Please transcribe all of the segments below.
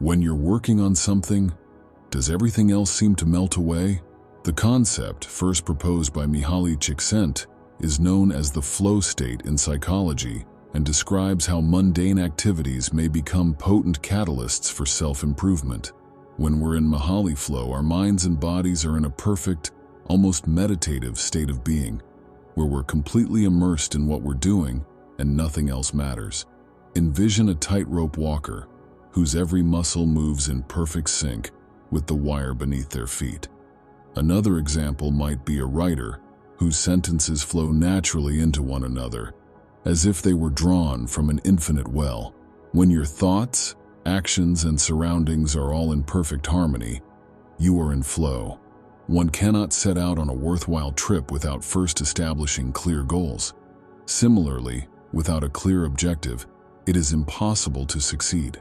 When you're working on something, does everything else seem to melt away? The concept, first proposed by Mihaly Csikszentmihalyi, is known as the flow state in psychology and describes how mundane activities may become potent catalysts for self-improvement. When we're in Mihaly flow, our minds and bodies are in a perfect, almost meditative state of being, where we're completely immersed in what we're doing and nothing else matters. Envision a tightrope walker whose every muscle moves in perfect sync with the wire beneath their feet. Another example might be a writer whose sentences flow naturally into one another, as if they were drawn from an infinite well. When your thoughts, actions, and surroundings are all in perfect harmony, you are in flow. One cannot set out on a worthwhile trip without first establishing clear goals. Similarly, without a clear objective, it is impossible to succeed.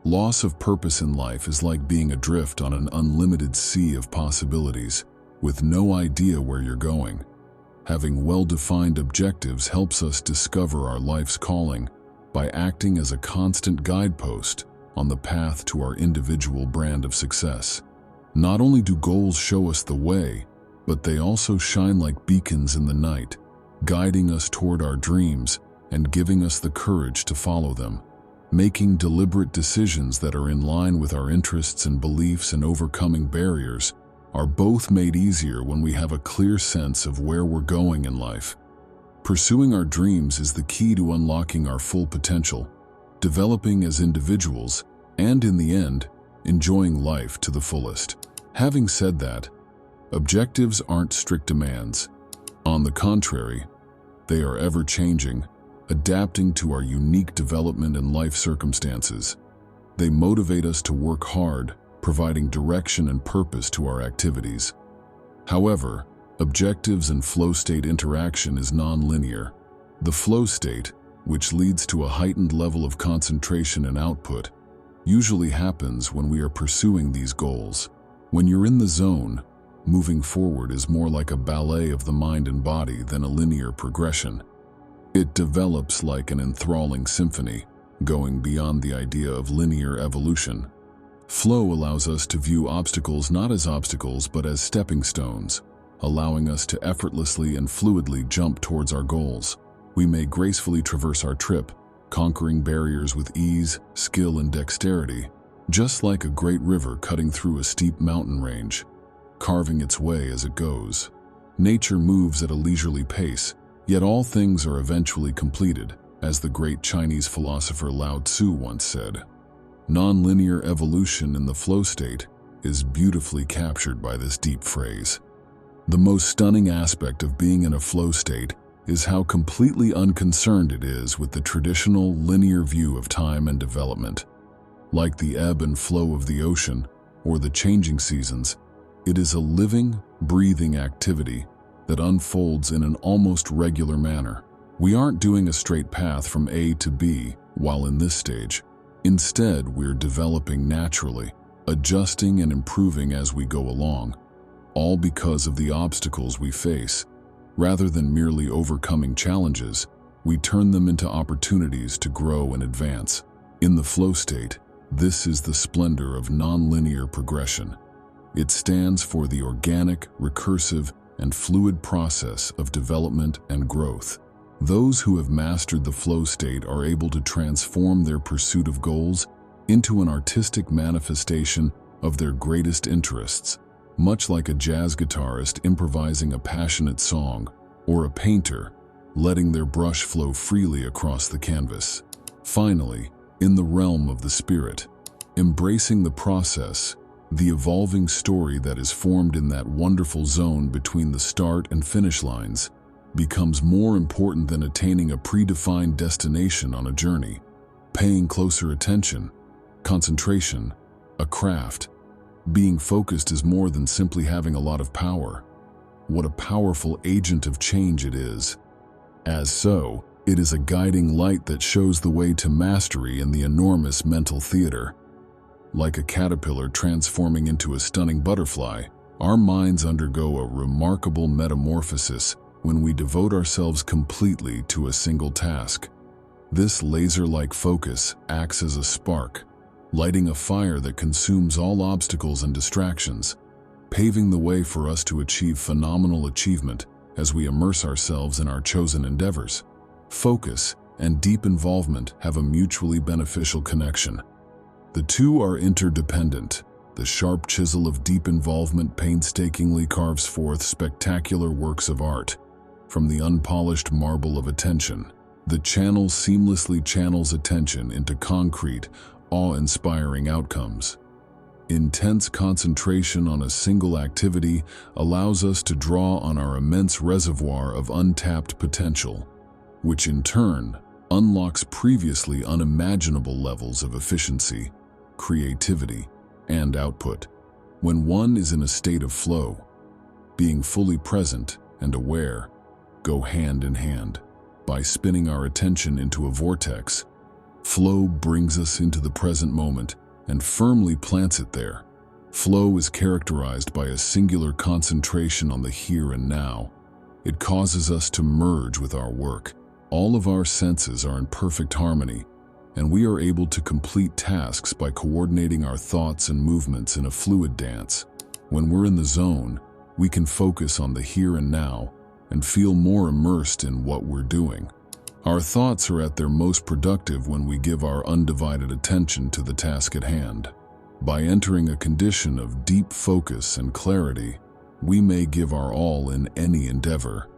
Loss of purpose in life is like being adrift on an unlimited sea of possibilities, with no idea where you're going. Having well-defined objectives helps us discover our life's calling by acting as a constant guidepost on the path to our individual brand of success. Not only do goals show us the way, but they also shine like beacons in the night, guiding us toward our dreams and giving us the courage to follow them. Making deliberate decisions that are in line with our interests and beliefs and overcoming barriers are both made easier when we have a clear sense of where we're going in life. Pursuing our dreams is the key to unlocking our full potential, developing as individuals, and in the end, enjoying life to the fullest. Having said that, objectives aren't strict demands. On the contrary, they are ever-changing, adapting to our unique development and life circumstances. They motivate us to work hard, providing direction and purpose to our activities. However, objectives and flow state interaction is non-linear. The flow state, which leads to a heightened level of concentration and output, usually happens when we are pursuing these goals. When you're in the zone, moving forward is more like a ballet of the mind and body than a linear progression. It develops like an enthralling symphony, going beyond the idea of linear evolution. Flow allows us to view obstacles not as obstacles but as stepping stones, allowing us to effortlessly and fluidly jump towards our goals. We may gracefully traverse our trip, conquering barriers with ease, skill, and dexterity, just like a great river cutting through a steep mountain range, carving its way as it goes. Nature moves at a leisurely pace, yet all things are eventually completed, as the great Chinese philosopher Lao Tzu once said. Non-linear evolution in the flow state is beautifully captured by this deep phrase. The most stunning aspect of being in a flow state is how completely unconcerned it is with the traditional linear view of time and development. Like the ebb and flow of the ocean or the changing seasons, it is a living, breathing activity that unfolds in an almost regular manner. We aren't doing a straight path from A to B while in this stage. Instead, we're developing naturally, adjusting and improving as we go along, all because of the obstacles we face. Rather than merely overcoming challenges, we turn them into opportunities to grow and advance. In the flow state, this is the splendor of nonlinear progression. It stands for the organic, recursive, and fluid process of development and growth. Those who have mastered the flow state are able to transform their pursuit of goals into an artistic manifestation of their greatest interests, much like a jazz guitarist improvising a passionate song, or a painter letting their brush flow freely across the canvas. Finally, in the realm of the spirit, embracing the process, the evolving story that is formed in that wonderful zone between the start and finish lines, becomes more important than attaining a predefined destination on a journey. Paying closer attention, concentration, a craft. Being focused is more than simply having a lot of power. What a powerful agent of change it is. As so, it is a guiding light that shows the way to mastery in the enormous mental theater. Like a caterpillar transforming into a stunning butterfly, our minds undergo a remarkable metamorphosis when we devote ourselves completely to a single task. This laser-like focus acts as a spark, lighting a fire that consumes all obstacles and distractions, paving the way for us to achieve phenomenal achievement as we immerse ourselves in our chosen endeavors. Focus and deep involvement have a mutually beneficial connection. The two are interdependent. The sharp chisel of deep involvement painstakingly carves forth spectacular works of art. From the unpolished marble of attention, the channel seamlessly channels attention into concrete, awe-inspiring outcomes. Intense concentration on a single activity allows us to draw on our immense reservoir of untapped potential, which in turn unlocks previously unimaginable levels of efficiency, creativity, and output. When one is in a state of flow, being fully present and aware go hand in hand. By spinning our attention into a vortex, flow brings us into the present moment and firmly plants it there. Flow is characterized by a singular concentration on the here and now. It causes us to merge with our work. All of our senses are in perfect harmony, and we are able to complete tasks by coordinating our thoughts and movements in a fluid dance. When we're in the zone, we can focus on the here and now and feel more immersed in what we're doing. Our thoughts are at their most productive when we give our undivided attention to the task at hand. By entering a condition of deep focus and clarity, we may give our all in any endeavor.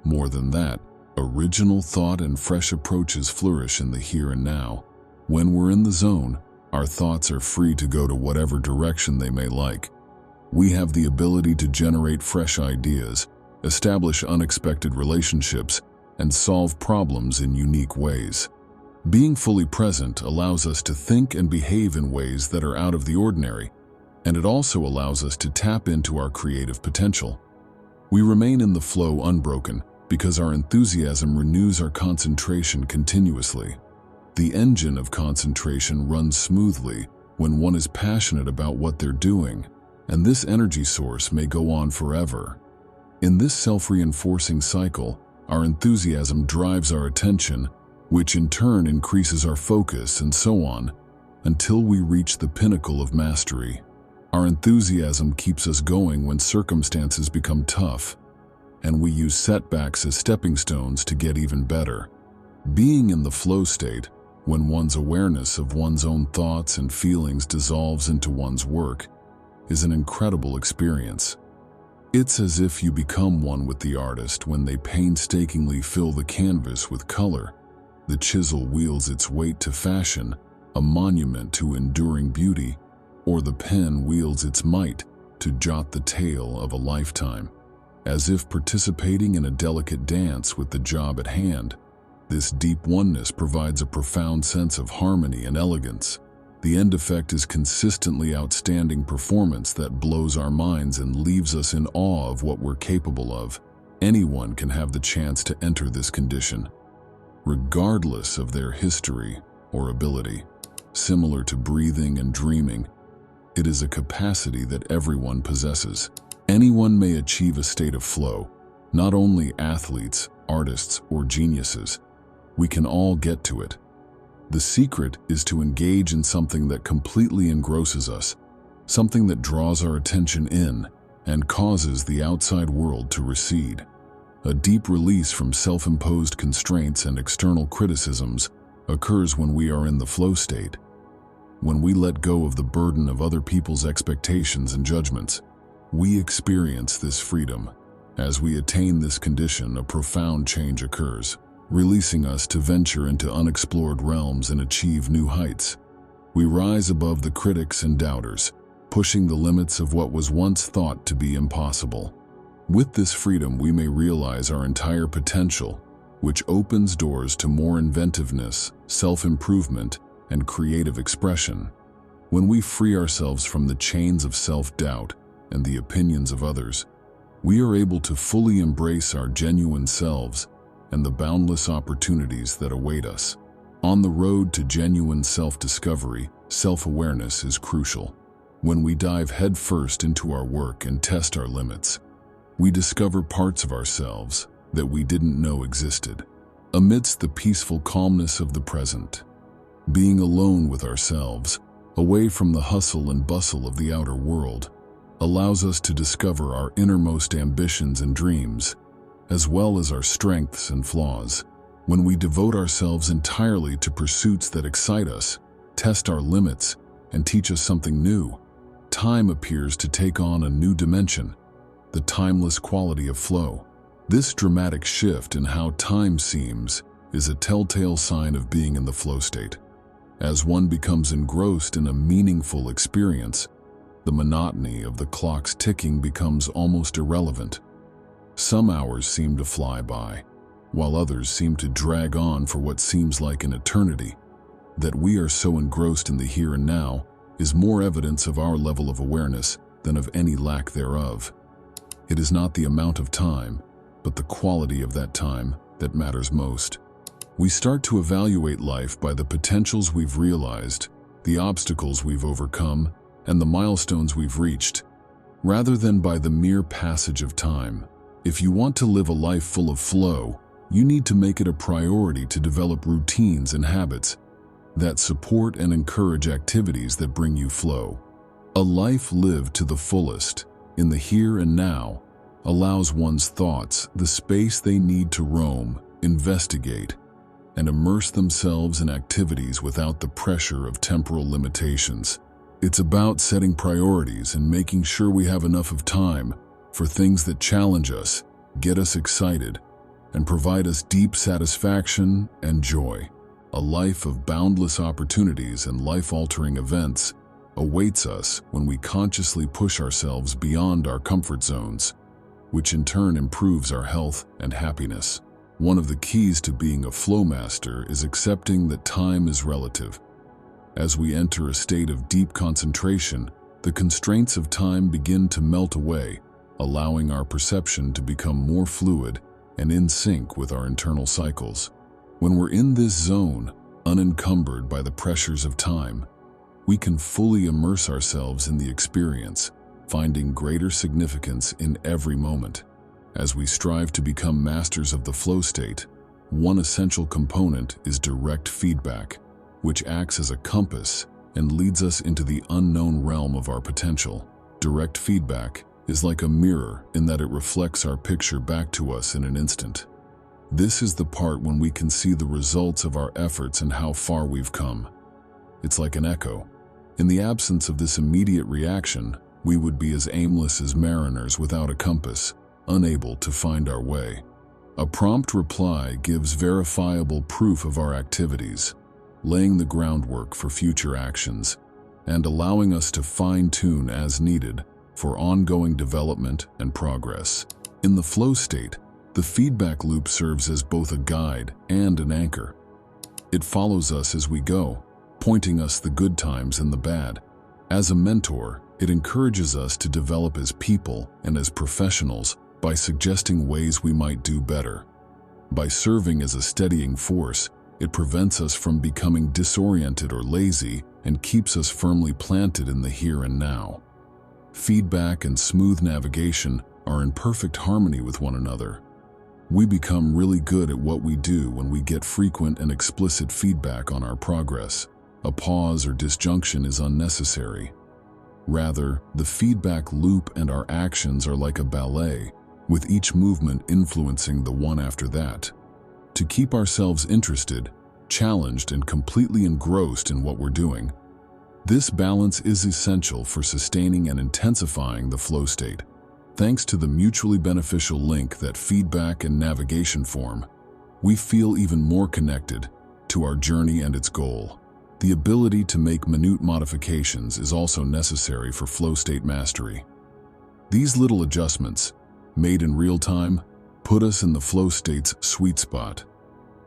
More than that, original thought and fresh approaches flourish in the here and now. When we're in the zone, our thoughts are free to go to whatever direction they may like. We have the ability to generate fresh ideas, establish unexpected relationships, and solve problems in unique ways. Being fully present allows us to think and behave in ways that are out of the ordinary, and it also allows us to tap into our creative potential. We remain in the flow unbroken because our enthusiasm renews our concentration continuously. The engine of concentration runs smoothly when one is passionate about what they're doing, and this energy source may go on forever. In this self-reinforcing cycle, our enthusiasm drives our attention, which in turn increases our focus, and so on, until we reach the pinnacle of mastery. Our enthusiasm keeps us going when circumstances become tough, and we use setbacks as stepping stones to get even better. Being in the flow state, when one's awareness of one's own thoughts and feelings dissolves into one's work, is an incredible experience. It's as if you become one with the artist when they painstakingly fill the canvas with color. The chisel wields its weight to fashion a monument to enduring beauty, or the pen wields its might to jot the tale of a lifetime. As if participating in a delicate dance with the job at hand, this deep oneness provides a profound sense of harmony and elegance. The end effect is consistently outstanding performance that blows our minds and leaves us in awe of what we're capable of. Anyone can have the chance to enter this condition, regardless of their history or ability. Similar to breathing and dreaming, it is a capacity that everyone possesses. Anyone may achieve a state of flow, not only athletes, artists, or geniuses. We can all get to it. The secret is to engage in something that completely engrosses us, something that draws our attention in and causes the outside world to recede. A deep release from self-imposed constraints and external criticisms occurs when we are in the flow state. When we let go of the burden of other people's expectations and judgments, we experience this freedom. As we attain this condition, a profound change occurs, releasing us to venture into unexplored realms and achieve new heights. We rise above the critics and doubters, pushing the limits of what was once thought to be impossible. With this freedom, we may realize our entire potential, which opens doors to more inventiveness, self-improvement, and creative expression. When we free ourselves from the chains of self-doubt and the opinions of others, we are able to fully embrace our genuine selves and the boundless opportunities that await us. On the road to genuine self-discovery, self-awareness is crucial. When we dive headfirst into our work and test our limits, we discover parts of ourselves that we didn't know existed. Amidst the peaceful calmness of the present, being alone with ourselves away from the hustle and bustle of the outer world, allows us to discover our innermost ambitions and dreams, as well as our strengths and flaws. When we devote ourselves entirely to pursuits that excite us, test our limits, and teach us something new, time appears to take on a new dimension, the timeless quality of flow. This dramatic shift in how time seems is a telltale sign of being in the flow state. As one becomes engrossed in a meaningful experience, the monotony of the clock's ticking becomes almost irrelevant. Some hours seem to fly by, while others seem to drag on for what seems like an eternity. That we are so engrossed in the here and now is more evidence of our level of awareness than of any lack thereof. It is not the amount of time, but the quality of that time that matters most. We start to evaluate life by the potentials we've realized, the obstacles we've overcome, and the milestones we've reached, rather than by the mere passage of time. If you want to live a life full of flow, you need to make it a priority to develop routines and habits that support and encourage activities that bring you flow. A life lived to the fullest, in the here and now, allows one's thoughts the space they need to roam, investigate, and immerse themselves in activities without the pressure of temporal limitations. It's about setting priorities and making sure we have enough of time for things that challenge us, get us excited, and provide us deep satisfaction and joy. A life of boundless opportunities and life-altering events awaits us when we consciously push ourselves beyond our comfort zones, which in turn improves our health and happiness. One of the keys to being a flow master is accepting that time is relative. As we enter a state of deep concentration, the constraints of time begin to melt away, allowing our perception to become more fluid and in sync with our internal cycles. When we're in this zone, unencumbered by the pressures of time, we can fully immerse ourselves in the experience, finding greater significance in every moment. As we strive to become masters of the flow state, one essential component is direct feedback, which acts as a compass and leads us into the unknown realm of our potential. Direct feedback is like a mirror in that it reflects our picture back to us in an instant. This is the part when we can see the results of our efforts and how far we've come. It's like an echo. In the absence of this immediate reaction, we would be as aimless as mariners without a compass, unable to find our way. A prompt reply gives verifiable proof of our activities, laying the groundwork for future actions, and allowing us to fine-tune as needed for ongoing development and progress. In the flow state, the feedback loop serves as both a guide and an anchor. It follows us as we go, pointing us the good times and the bad. As a mentor, it encourages us to develop as people and as professionals by suggesting ways we might do better. By serving as a steadying force, it prevents us from becoming disoriented or lazy and keeps us firmly planted in the here and now. Feedback and smooth navigation are in perfect harmony with one another. We become really good at what we do when we get frequent and explicit feedback on our progress. A pause or disjunction is unnecessary. Rather, the feedback loop and our actions are like a ballet, with each movement influencing the one after that. To keep ourselves interested, challenged, and completely engrossed in what we're doing, this balance is essential for sustaining and intensifying the flow state. Thanks to the mutually beneficial link that feedback and navigation form, we feel even more connected to our journey and its goal. The ability to make minute modifications is also necessary for flow state mastery. These little adjustments, made in real time, put us in the flow state's sweet spot,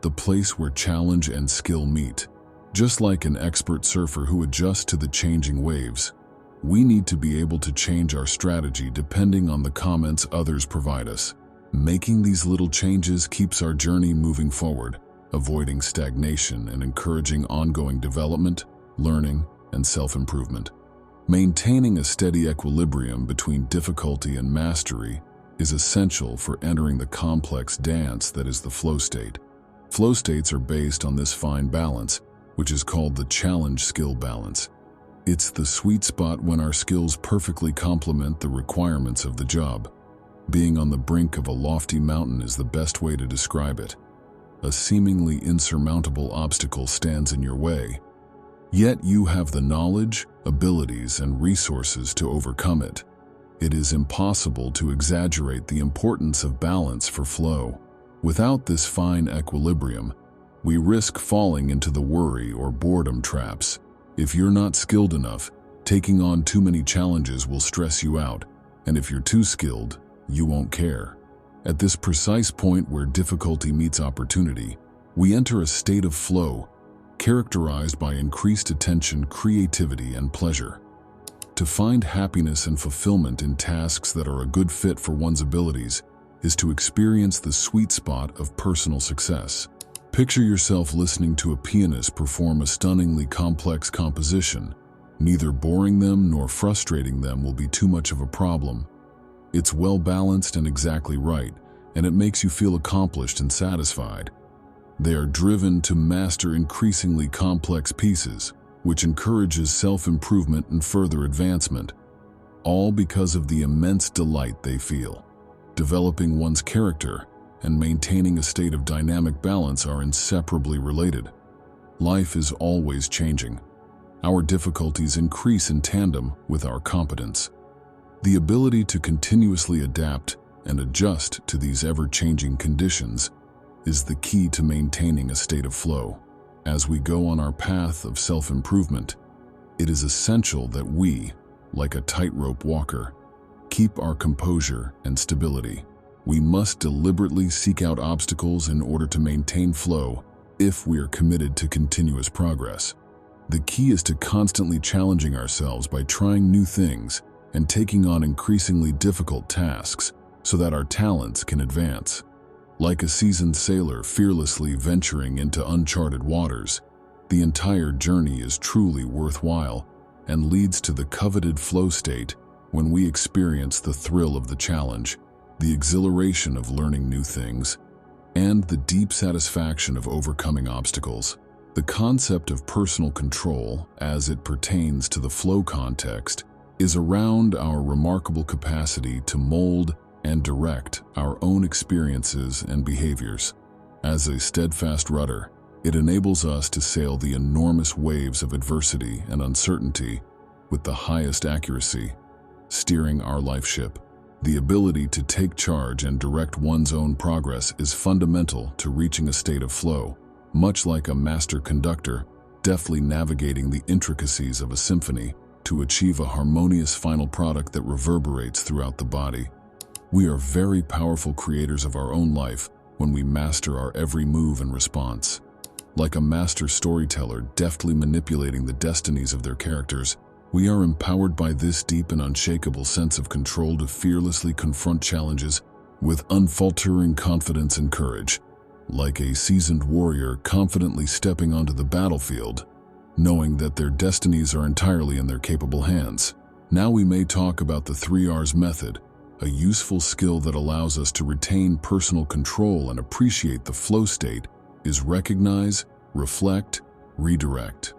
the place where challenge and skill meet. Just like an expert surfer who adjusts to the changing waves, we need to be able to change our strategy depending on the comments others provide us. Making these little changes keeps our journey moving forward, avoiding stagnation and encouraging ongoing development, learning, and self-improvement. Maintaining a steady equilibrium between difficulty and mastery is essential for entering the complex dance that is the flow state. Flow states are based on this fine balance, which is called the challenge skill balance. It's the sweet spot when our skills perfectly complement the requirements of the job. Being on the brink of a lofty mountain is the best way to describe it. A seemingly insurmountable obstacle stands in your way, yet you have the knowledge, abilities, and resources to overcome it. It is impossible to exaggerate the importance of balance for flow. Without this fine equilibrium, we risk falling into the worry or boredom traps. If you're not skilled enough, taking on too many challenges will stress you out, and if you're too skilled, you won't care. At this precise point where difficulty meets opportunity, we enter a state of flow, characterized by increased attention, creativity, and pleasure. To find happiness and fulfillment in tasks that are a good fit for one's abilities is to experience the sweet spot of personal success. Picture yourself listening to a pianist perform a stunningly complex composition. Neither boring them nor frustrating them will be too much of a problem. It's well balanced and exactly right, and it makes you feel accomplished and satisfied. They are driven to master increasingly complex pieces, which encourages self-improvement and further advancement, all because of the immense delight they feel. Developing one's character and maintaining a state of dynamic balance are inseparably related. Life is always changing. Our difficulties increase in tandem with our competence. The ability to continuously adapt and adjust to these ever-changing conditions is the key to maintaining a state of flow. As we go on our path of self-improvement, it is essential that we, like a tightrope walker, keep our composure and stability. We must deliberately seek out obstacles in order to maintain flow if we are committed to continuous progress. The key is to constantly challenging ourselves by trying new things and taking on increasingly difficult tasks so that our talents can advance. Like a seasoned sailor fearlessly venturing into uncharted waters, the entire journey is truly worthwhile and leads to the coveted flow state when we experience the thrill of the challenge, the exhilaration of learning new things, and the deep satisfaction of overcoming obstacles. The concept of personal control, as it pertains to the flow context, is around our remarkable capacity to mold and direct our own experiences and behaviors. As a steadfast rudder, it enables us to sail the enormous waves of adversity and uncertainty with the highest accuracy, steering our life ship. The ability to take charge and direct one's own progress is fundamental to reaching a state of flow, much like a master conductor deftly navigating the intricacies of a symphony to achieve a harmonious final product that reverberates throughout the body. We are very powerful creators of our own life when we master our every move and response. Like a master storyteller deftly manipulating the destinies of their characters, we are empowered by this deep and unshakable sense of control to fearlessly confront challenges with unfaltering confidence and courage. Like a seasoned warrior confidently stepping onto the battlefield, knowing that their destinies are entirely in their capable hands. Now we may talk about the 3Rs method, a useful skill that allows us to retain personal control and appreciate the flow state is recognize, reflect, redirect.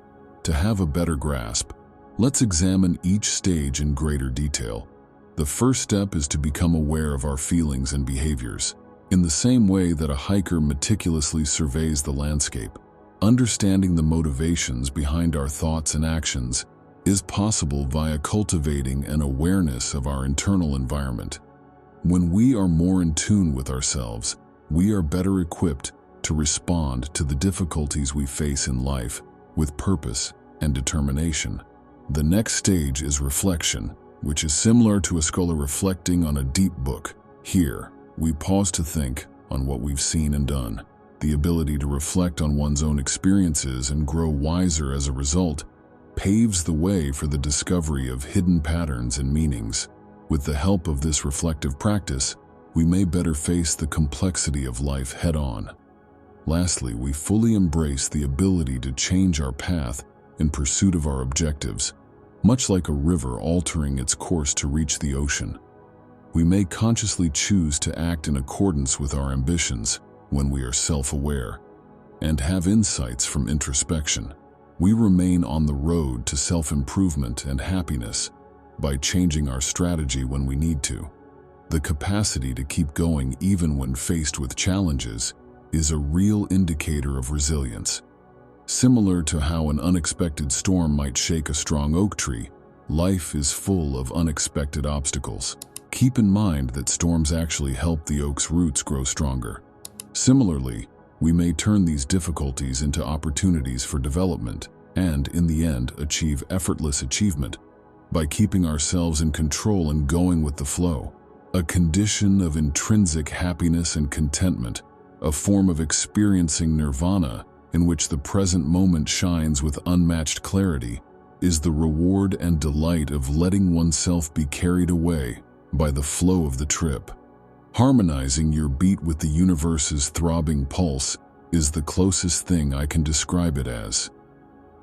To have a better grasp, let's examine each stage in greater detail. The first step is to become aware of our feelings and behaviors. In the same way that a hiker meticulously surveys the landscape, understanding the motivations behind our thoughts and actions is possible via cultivating an awareness of our internal environment. When we are more in tune with ourselves, we are better equipped to respond to the difficulties we face in life with purpose and determination. The next stage is reflection, which is similar to a scholar reflecting on a deep book. Here, we pause to think on what we've seen and done. The ability to reflect on one's own experiences and grow wiser as a result paves the way for the discovery of hidden patterns and meanings. With the help of this reflective practice, we may better face the complexity of life head-on. Lastly, we fully embrace the ability to change our path in pursuit of our objectives, much like a river altering its course to reach the ocean. We may consciously choose to act in accordance with our ambitions when we are self-aware and have insights from introspection. We remain on the road to self-improvement and happiness by changing our strategy when we need to. The capacity to keep going even when faced with challenges is a real indicator of resilience. Similar to how an unexpected storm might shake a strong oak tree, life is full of unexpected obstacles. Keep in mind that storms actually help the oak's roots grow stronger. Similarly, we may turn these difficulties into opportunities for development and, in the end, achieve effortless achievement by keeping ourselves in control and going with the flow. A condition of intrinsic happiness and contentment, a form of experiencing nirvana in which the present moment shines with unmatched clarity, is the reward and delight of letting oneself be carried away by the flow of the trip. Harmonizing your beat with the universe's throbbing pulse is the closest thing I can describe it as.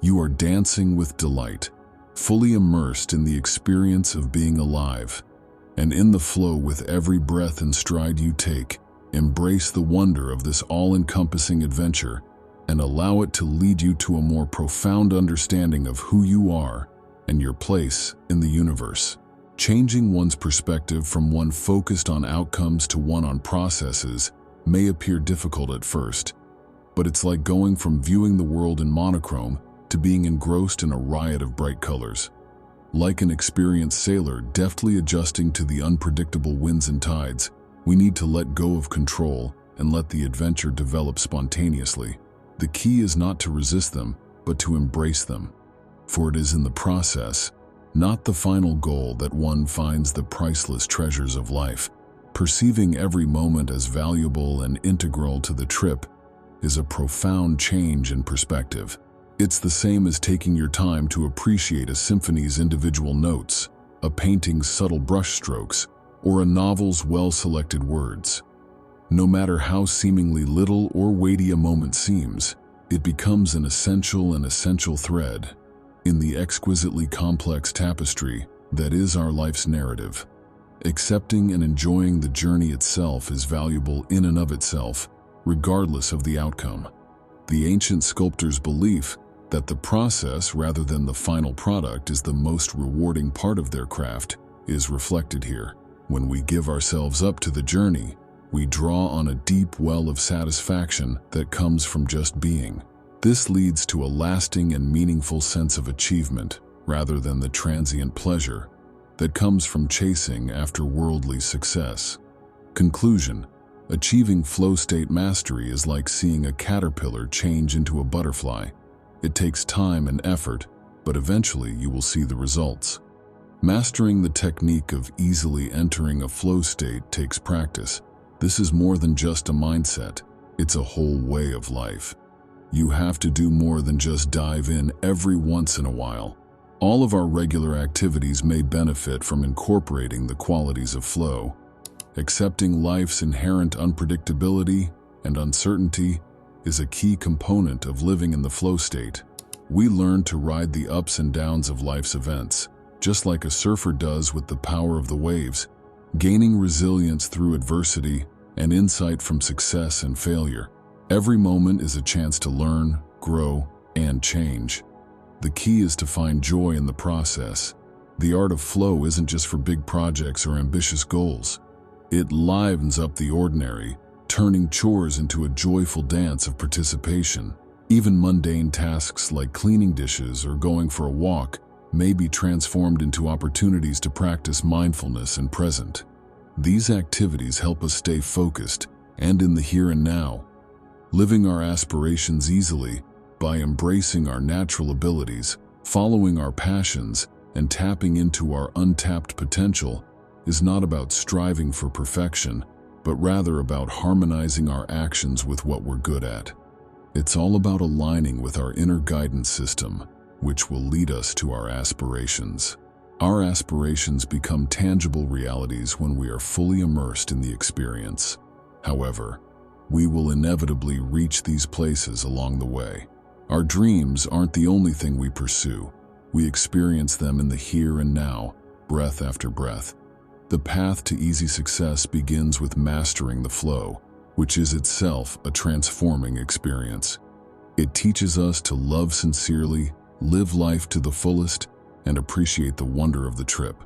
You are dancing with delight, fully immersed in the experience of being alive, and in the flow with every breath and stride you take. Embrace the wonder of this all-encompassing adventure and allow it to lead you to a more profound understanding of who you are and your place in the universe. Changing one's perspective from one focused on outcomes to one on processes may appear difficult at first, but it's like going from viewing the world in monochrome to being engrossed in a riot of bright colors. Like an experienced sailor deftly adjusting to the unpredictable winds and tides, we need to let go of control and let the adventure develop spontaneously. The key is not to resist them, but to embrace them. For it is in the process, not the final goal, that one finds the priceless treasures of life. Perceiving every moment as valuable and integral to the trip is a profound change in perspective. It's the same as taking your time to appreciate a symphony's individual notes, a painting's subtle brushstrokes, or a novel's well-selected words. No matter how seemingly little or weighty a moment seems, it becomes an essential thread in the exquisitely complex tapestry that is our life's narrative. Accepting and enjoying the journey itself is valuable in and of itself, regardless of the outcome. The ancient sculptor's belief that the process rather than the final product is the most rewarding part of their craft is reflected here. When we give ourselves up to the journey, we draw on a deep well of satisfaction that comes from just being. This leads to a lasting and meaningful sense of achievement rather than the transient pleasure that comes from chasing after worldly success. Conclusion: achieving flow state mastery is like seeing a caterpillar change into a butterfly. It takes time and effort, but eventually you will see the results. Mastering the technique of easily entering a flow state takes practice. This is more than just a mindset, it's a whole way of life. You have to do more than just dive in every once in a while. All of our regular activities may benefit from incorporating the qualities of flow. Accepting life's inherent unpredictability and uncertainty is a key component of living in the flow state. We learn to ride the ups and downs of life's events, just like a surfer does with the power of the waves, gaining resilience through adversity and insight from success and failure. Every moment is a chance to learn, grow, and change. The key is to find joy in the process. The art of flow isn't just for big projects or ambitious goals. It livens up the ordinary, turning chores into a joyful dance of participation. Even mundane tasks like cleaning dishes or going for a walk may be transformed into opportunities to practice mindfulness and present. These activities help us stay focused and in the here and now. Living our aspirations easily by embracing our natural abilities, following our passions, and tapping into our untapped potential is not about striving for perfection, but rather about harmonizing our actions with what we're good at. It's all about aligning with our inner guidance system, which will lead us to our aspirations. Our aspirations become tangible realities when we are fully immersed in the experience. However, we will inevitably reach these places along the way. Our dreams aren't the only thing we pursue. We experience them in the here and now, breath after breath. The path to easy success begins with mastering the flow, which is itself a transforming experience. It teaches us to love sincerely, live life to the fullest, and appreciate the wonder of the trip.